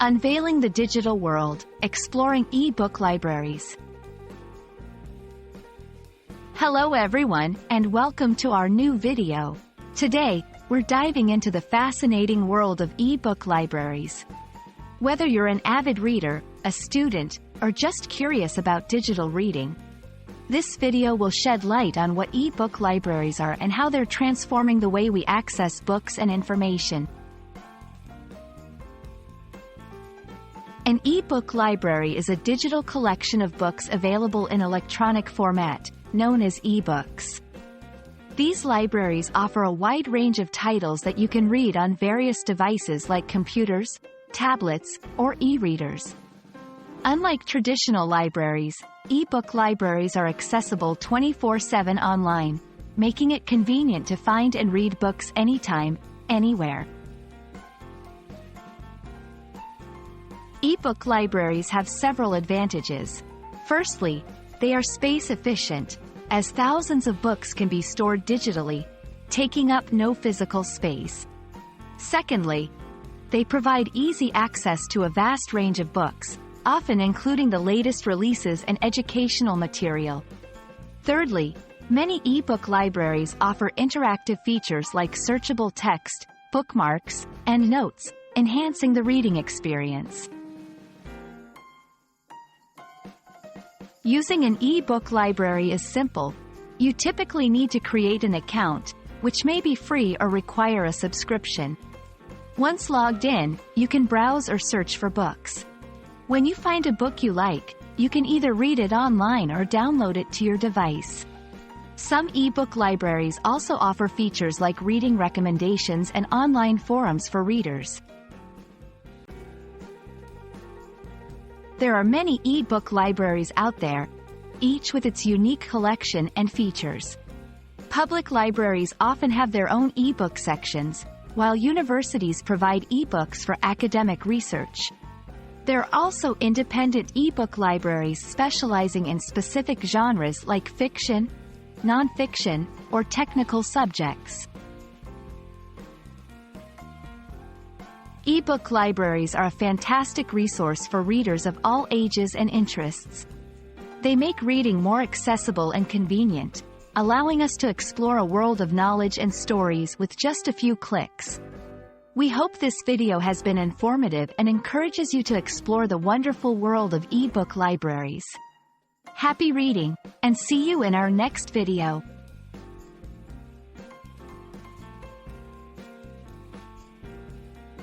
Unveiling the digital world, exploring e-book libraries. Hello everyone, and welcome to our new video. Today, we're diving into the fascinating world of e-book libraries. Whether you're an avid reader, a student, or just curious about digital reading, this video will shed light on what e-book libraries are and how they're transforming the way we access books and information. An e-book library is a digital collection of books available in electronic format, known as e-books. These libraries offer a wide range of titles that you can read on various devices like computers, tablets, or e-readers. Unlike traditional libraries, e-book libraries are accessible 24/7 online, making it convenient to find and read books anytime, anywhere. E-book libraries have several advantages. Firstly, they are space efficient, as thousands of books can be stored digitally, taking up no physical space. Secondly, they provide easy access to a vast range of books, often including the latest releases and educational material. Thirdly, many e-book libraries offer interactive features like searchable text, bookmarks, and notes, enhancing the reading experience. Using an e-book library is simple. You typically need to create an account, which may be free or require a subscription. Once logged in, you can browse or search for books. When you find a book you like, you can either read it online or download it to your device. Some e-book libraries also offer features like reading recommendations and online forums for readers. There are many e-book libraries out there, each with its unique collection and features. Public libraries often have their own e-book sections, while universities provide e-books for academic research. There are also independent e-book libraries specializing in specific genres like fiction, nonfiction, or technical subjects. E-book libraries are a fantastic resource for readers of all ages and interests. They make reading more accessible and convenient, allowing us to explore a world of knowledge and stories with just a few clicks. We hope this video has been informative and encourages you to explore the wonderful world of e-book libraries. Happy reading, and see you in our next video.